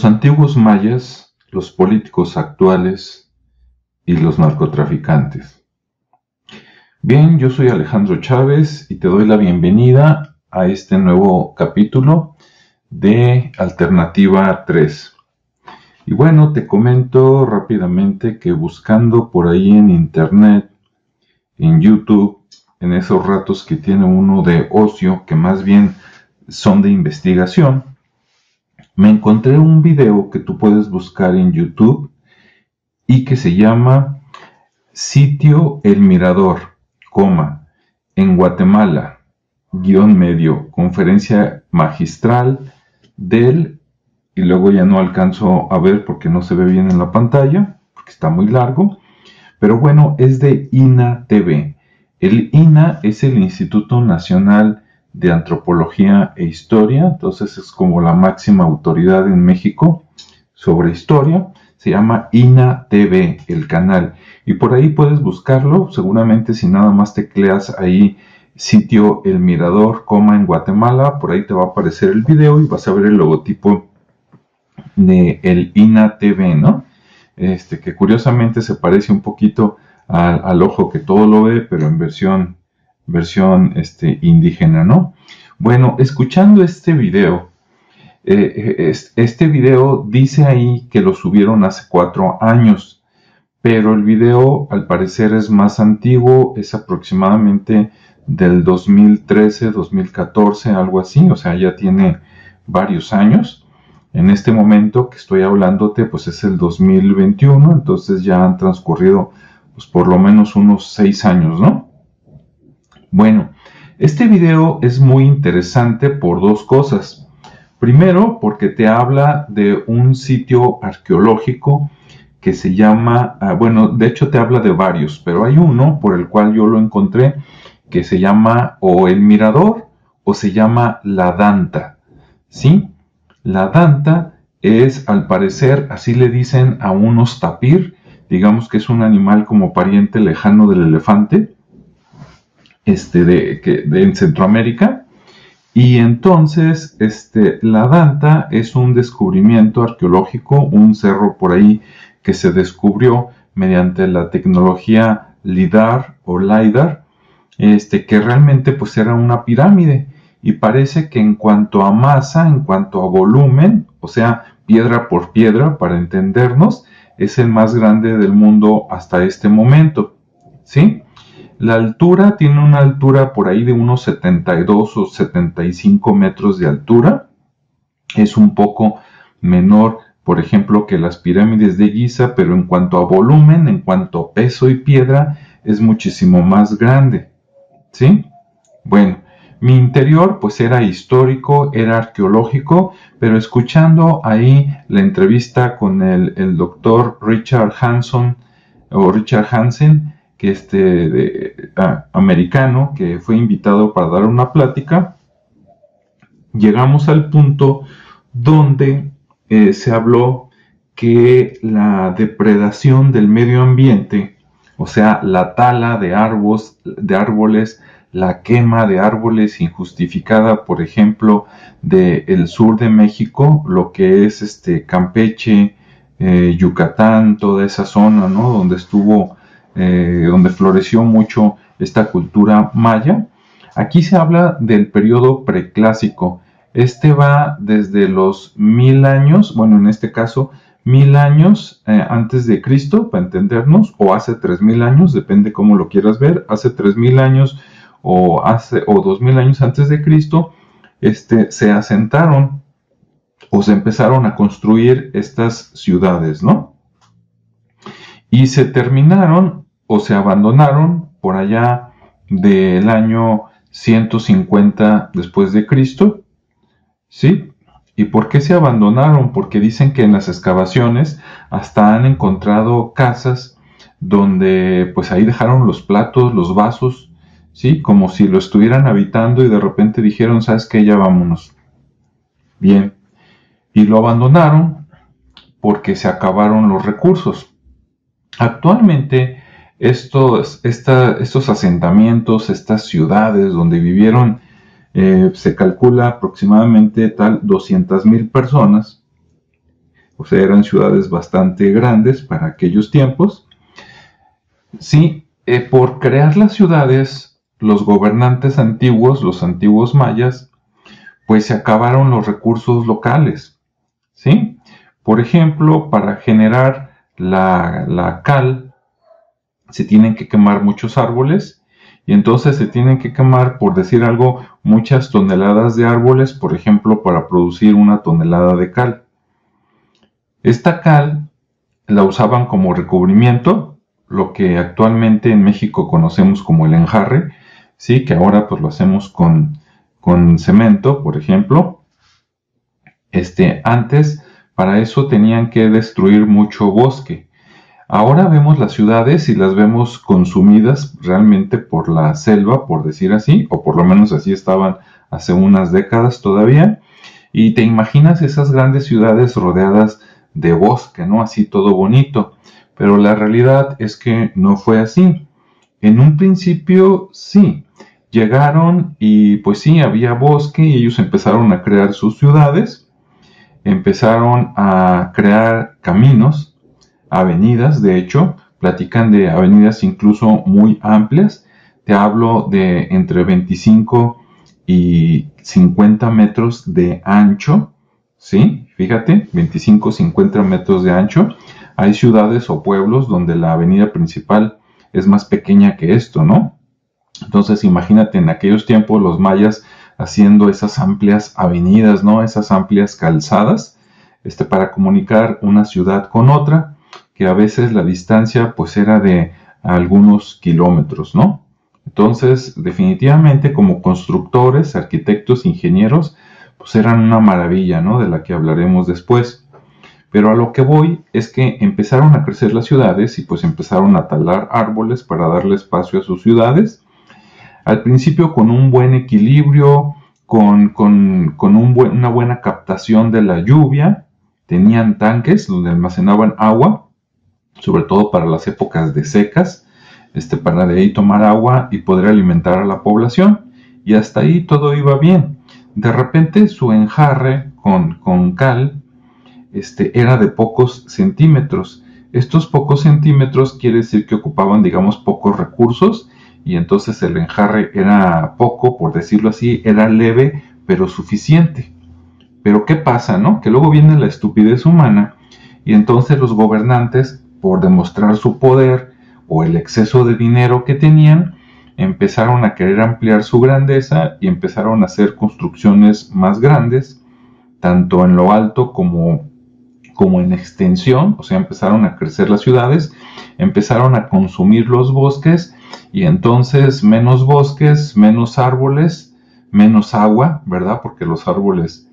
Los antiguos mayas, los políticos actuales y los narcotraficantes. Bien, yo soy Alejandro Chávez y te doy la bienvenida a este nuevo capítulo de Alternativa 3. Y bueno, te comento rápidamente que buscando por ahí en internet, en YouTube, en esos ratos que tiene uno de ocio, que más bien son de investigación, me encontré un video que tú puedes buscar en YouTube y que se llama Sitio El Mirador, en Guatemala, _, conferencia magistral del, y luego ya no alcanzo a ver porque no se ve bien en la pantalla, porque está muy largo, pero bueno, es de INA TV. El INA es el Instituto Nacional de Antropología e Historia, entonces es como la máxima autoridad en México sobre historia. Se llama INA TV, el canal, y por ahí puedes buscarlo. Seguramente si nada más tecleas ahí Sitio El Mirador, en Guatemala, por ahí te va a aparecer el video y vas a ver el logotipo de el INA TV, ¿no? Que curiosamente se parece un poquito al ojo que todo lo ve, pero en versión indígena, ¿no? Bueno, escuchando este video dice ahí que lo subieron hace 4 años, pero el video al parecer es más antiguo, es aproximadamente del 2013, 2014, algo así, o sea, ya tiene varios años. En este momento que estoy hablándote, pues es el 2021, entonces ya han transcurrido pues por lo menos unos 6 años, ¿no? Bueno, este video es muy interesante por 2 cosas. Primero, porque te habla de un sitio arqueológico que se llama, bueno, de hecho te habla de varios, pero hay uno por el cual yo lo encontré que se llama o El Mirador o se llama La Danta, ¿sí? La Danta es, al parecer, así le dicen a unos tapir, digamos que es un animal como pariente lejano del elefante, en Centroamérica. Y entonces, la Danta es un descubrimiento arqueológico, un cerro por ahí que se descubrió mediante la tecnología LIDAR o LIDAR, que realmente pues era una pirámide. Y parece que en cuanto a masa, en cuanto a volumen, o sea, piedra por piedra, para entendernos, es el más grande del mundo hasta este momento, ¿sí? La altura tiene una altura por ahí de unos 72 o 75 metros de altura. Es un poco menor, por ejemplo, que las pirámides de Giza, pero en cuanto a volumen, en cuanto a peso y piedra, es muchísimo más grande, ¿sí? Bueno, mi interior pues era histórico, era arqueológico, pero escuchando ahí la entrevista con el doctor Richard Hansen, que americano, que fue invitado para dar una plática, llegamos al punto donde se habló que la depredación del medio ambiente, o sea, la tala de árboles, la quema de árboles injustificada, por ejemplo, del sur de México, lo que es Campeche, Yucatán, toda esa zona, ¿no? Donde floreció mucho esta cultura maya. Aquí se habla del periodo preclásico. Va desde los 1000 años, bueno, en este caso 1000 años antes de Cristo, para entendernos, o hace 3000 años, depende cómo lo quieras ver, hace 3000 años o 2000 años antes de Cristo, se asentaron o se empezaron a construir estas ciudades, ¿no? Y se terminaron o se abandonaron por allá del año 150 después de Cristo, ¿sí? ¿Y por qué se abandonaron? Porque dicen que en las excavaciones hasta han encontrado casas donde pues ahí dejaron los platos, los vasos, ¿sí? Como si lo estuvieran habitando y de repente dijeron, ¿sabes qué? Ya vámonos. Bien. Y lo abandonaron porque se acabaron los recursos. Actualmente estos asentamientos, estas ciudades donde vivieron, se calcula aproximadamente 200,000 personas, o sea, eran ciudades bastante grandes para aquellos tiempos. Sí, por crear las ciudades, los gobernantes antiguos, los antiguos mayas, pues se acabaron los recursos locales, ¿sí? Por ejemplo, para generar la cal, se tienen que quemar muchos árboles, y entonces se tienen que quemar, por decir algo, muchas toneladas de árboles, por ejemplo, para producir una tonelada de cal. Esta cal la usaban como recubrimiento, lo que actualmente en México conocemos como el enjarre, ¿sí? Que ahora pues lo hacemos con cemento, por ejemplo. Antes, para eso tenían que destruir mucho bosque. Ahora vemos las ciudades y las vemos consumidas realmente por la selva, por decir así, o por lo menos así estaban hace unas décadas todavía. Y te imaginas esas grandes ciudades rodeadas de bosque, ¿no? Así todo bonito. Pero la realidad es que no fue así. En un principio sí, llegaron y pues sí, había bosque y ellos empezaron a crear sus ciudades, empezaron a crear caminos, avenidas, de hecho, platican de avenidas incluso muy amplias. Te hablo de entre 25 y 50 metros de ancho, ¿sí? Fíjate, 25-50 metros de ancho. Hay ciudades o pueblos donde la avenida principal es más pequeña que esto, ¿no? Entonces imagínate en aquellos tiempos los mayas haciendo esas amplias avenidas, ¿no? Esas amplias calzadas, para comunicar una ciudad con otra, que a veces la distancia pues era de algunos kilómetros, ¿no? Entonces, definitivamente como constructores, arquitectos, ingenieros, pues eran una maravilla, ¿no? De la que hablaremos después. Pero a lo que voy es que empezaron a crecer las ciudades y pues empezaron a talar árboles para darle espacio a sus ciudades. Al principio con un buen equilibrio, con una buena captación de la lluvia. Tenían tanques donde almacenaban agua, sobre todo para las épocas de secas, para de ahí tomar agua y poder alimentar a la población. Y hasta ahí todo iba bien. De repente su enjarre con cal era de pocos centímetros. Estos pocos centímetros quiere decir que ocupaban, digamos, pocos recursos, y entonces el enjarre era poco, por decirlo así, era leve, pero suficiente. Pero ¿qué pasa, no? Que luego viene la estupidez humana, y entonces los gobernantes, por demostrar su poder o el exceso de dinero que tenían, empezaron a querer ampliar su grandeza y empezaron a hacer construcciones más grandes, tanto en lo alto como en extensión. O sea, empezaron a crecer las ciudades, empezaron a consumir los bosques, y entonces menos bosques, menos árboles, menos agua, ¿verdad? Porque los árboles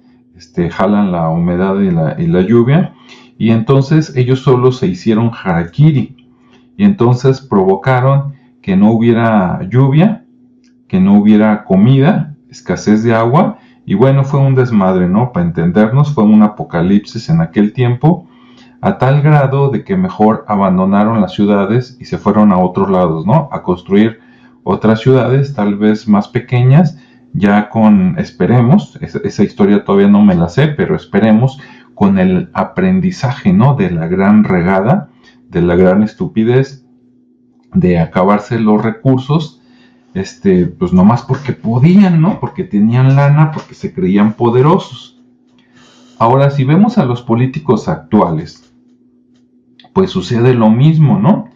jalan la humedad y la lluvia, y entonces ellos solo se hicieron harakiri, y entonces provocaron que no hubiera lluvia, que no hubiera comida, escasez de agua. Y bueno, fue un desmadre, ¿no? Para entendernos, fue un apocalipsis en aquel tiempo, a tal grado de que mejor abandonaron las ciudades y se fueron a otros lados, ¿no? A construir otras ciudades, tal vez más pequeñas, ya esperemos, esa historia todavía no me la sé, pero esperemos, con el aprendizaje, ¿no? De la gran regada, de la gran estupidez, de acabarse los recursos, pues nomás porque podían, ¿no? Porque tenían lana, porque se creían poderosos. Ahora, si vemos a los políticos actuales, pues sucede lo mismo, ¿no?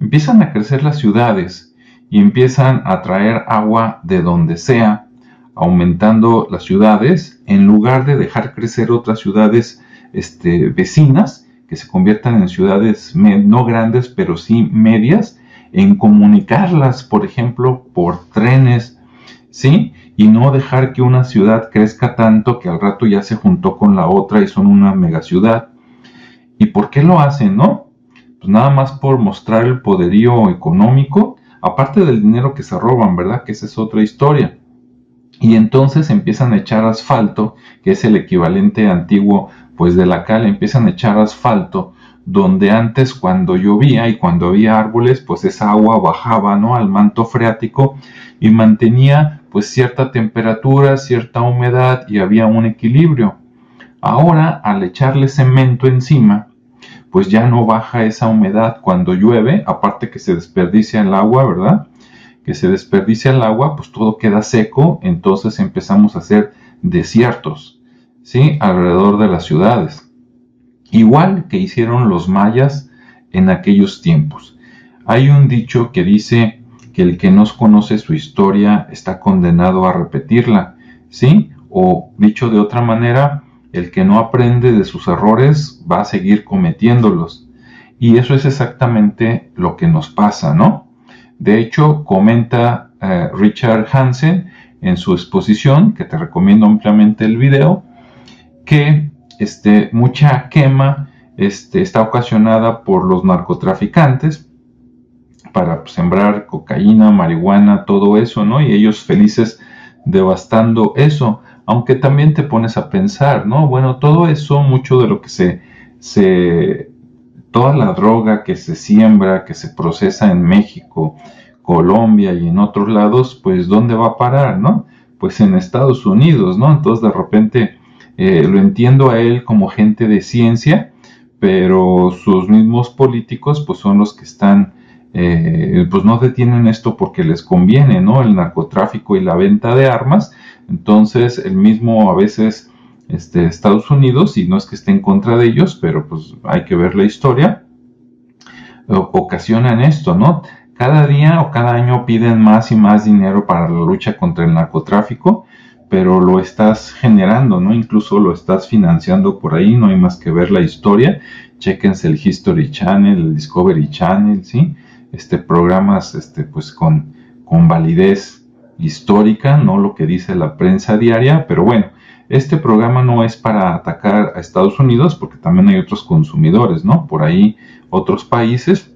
Empiezan a crecer las ciudades y empiezan a traer agua de donde sea, aumentando las ciudades, en lugar de dejar crecer otras ciudades vecinas, que se conviertan en ciudades no grandes, pero sí medias, en comunicarlas, por ejemplo, por trenes, ¿sí? Y no dejar que una ciudad crezca tanto que al rato ya se juntó con la otra y son una megaciudad. ¿Y por qué lo hacen, no? Pues nada más por mostrar el poderío económico, aparte del dinero que se roban, ¿verdad? Que esa es otra historia. Y entonces empiezan a echar asfalto, que es el equivalente antiguo, pues de la cal, empiezan a echar asfalto, donde antes cuando llovía y cuando había árboles, pues esa agua bajaba, ¿no? Al manto freático y mantenía pues cierta temperatura, cierta humedad, y había un equilibrio. Ahora, al echarle cemento encima, pues ya no baja esa humedad cuando llueve, aparte que se desperdicia el agua, ¿verdad? Que se desperdicia el agua, pues todo queda seco, entonces empezamos a hacer desiertos, ¿sí? Alrededor de las ciudades. Igual que hicieron los mayas en aquellos tiempos. Hay un dicho que dice que el que no conoce su historia está condenado a repetirla, ¿sí? O dicho de otra manera, el que no aprende de sus errores va a seguir cometiéndolos. Y eso es exactamente lo que nos pasa, ¿no? De hecho, comenta Richard Hansen en su exposición, que te recomiendo ampliamente el video, que mucha quema está ocasionada por los narcotraficantes para sembrar cocaína, marihuana, todo eso, ¿no? Y ellos felices devastando eso. Aunque también te pones a pensar, ¿no? Bueno, todo eso, mucho de lo que toda la droga que se siembra, que se procesa en México, Colombia y en otros lados, pues ¿dónde va a parar, no? Pues en Estados Unidos, ¿no? Entonces de repente lo entiendo a él como gente de ciencia, pero sus mismos políticos pues son los que están, pues no detienen esto porque les conviene, ¿no? El narcotráfico y la venta de armas. Entonces el mismo a veces Estados Unidos, y no es que esté en contra de ellos, pero pues hay que ver la historia, ocasionan esto, ¿no? Cada día o cada año piden más y más dinero para la lucha contra el narcotráfico, pero lo estás generando, ¿no? Incluso lo estás financiando por ahí, no hay más que ver la historia. Chéquense el History Channel, el Discovery Channel, ¿sí? Programas, pues con validez histórica, no lo que dice la prensa diaria, pero bueno, este programa no es para atacar a Estados Unidos, porque también hay otros consumidores, ¿no? Por ahí otros países,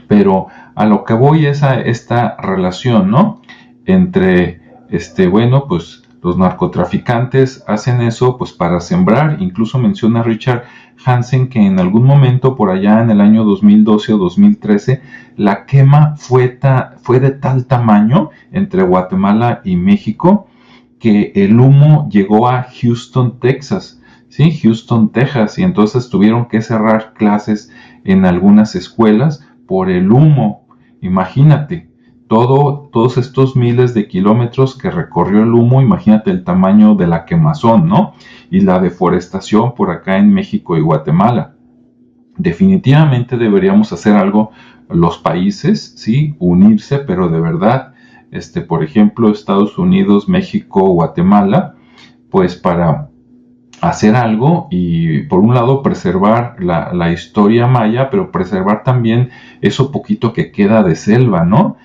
pero a lo que voy es a esta relación, ¿no? Entre, bueno, pues los narcotraficantes hacen eso pues para sembrar. Incluso menciona Richard Hansen que en algún momento por allá en el año 2012 o 2013 la quema fue de tal tamaño entre Guatemala y México que el humo llegó a Houston, Texas, ¿sí? Houston, Texas, y entonces tuvieron que cerrar clases en algunas escuelas por el humo. Imagínate, todos estos miles de kilómetros que recorrió el humo, imagínate el tamaño de la quemazón, ¿no? Y la deforestación por acá en México y Guatemala. Definitivamente deberíamos hacer algo los países, ¿sí? Unirse, pero de verdad, por ejemplo, Estados Unidos, México, Guatemala, pues para hacer algo y por un lado preservar la historia maya, pero preservar también eso poquito que queda de selva, ¿no?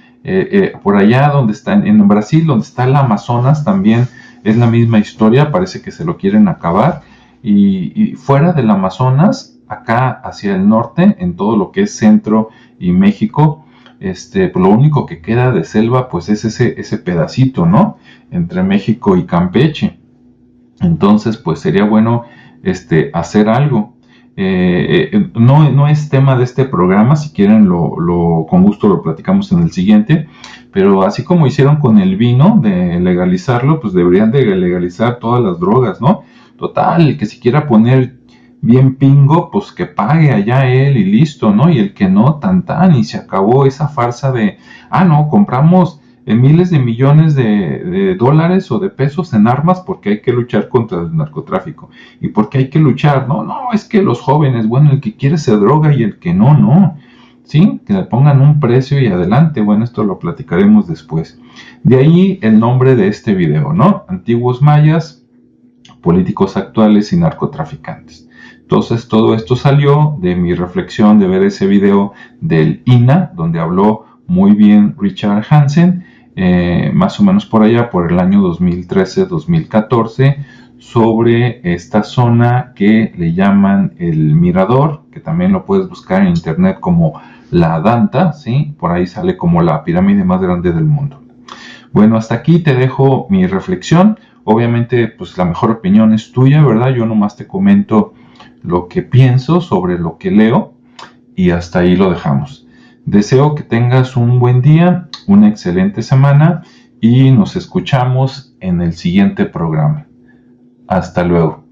Por allá donde está, en Brasil, donde está el Amazonas, también es la misma historia, parece que se lo quieren acabar, y fuera del Amazonas, acá hacia el norte, en todo lo que es Centro y México, pues lo único que queda de selva pues es ese pedacito, ¿no? Entre México y Campeche. Entonces pues sería bueno hacer algo. No es tema de este programa, si quieren con gusto lo platicamos en el siguiente, pero así como hicieron con el vino de legalizarlo, pues deberían de legalizar todas las drogas, ¿no? Total, el que se quiera poner bien pingo, pues que pague allá él y listo, ¿no? Y el que no, tan y se acabó esa farsa de, no, compramos miles de millones de dólares o de pesos en armas porque hay que luchar contra el narcotráfico. ¿Y porque hay que luchar? No, es que los jóvenes, bueno, el que quiere se droga y el que no. ¿Sí? Que le pongan un precio y adelante. Bueno, esto lo platicaremos después. De ahí el nombre de este video, ¿no? Antiguos mayas, políticos actuales y narcotraficantes. Entonces todo esto salió de mi reflexión de ver ese video del INAH, donde habló muy bien Richard Hansen, más o menos por allá, por el año 2013-2014, sobre esta zona que le llaman el Mirador, que también lo puedes buscar en internet como la Danta, ¿sí? Por ahí sale como la pirámide más grande del mundo. Bueno, hasta aquí te dejo mi reflexión. Obviamente, pues la mejor opinión es tuya, ¿verdad? Yo nomás te comento lo que pienso sobre lo que leo y hasta ahí lo dejamos. Deseo que tengas un buen día, una excelente semana y nos escuchamos en el siguiente programa. Hasta luego.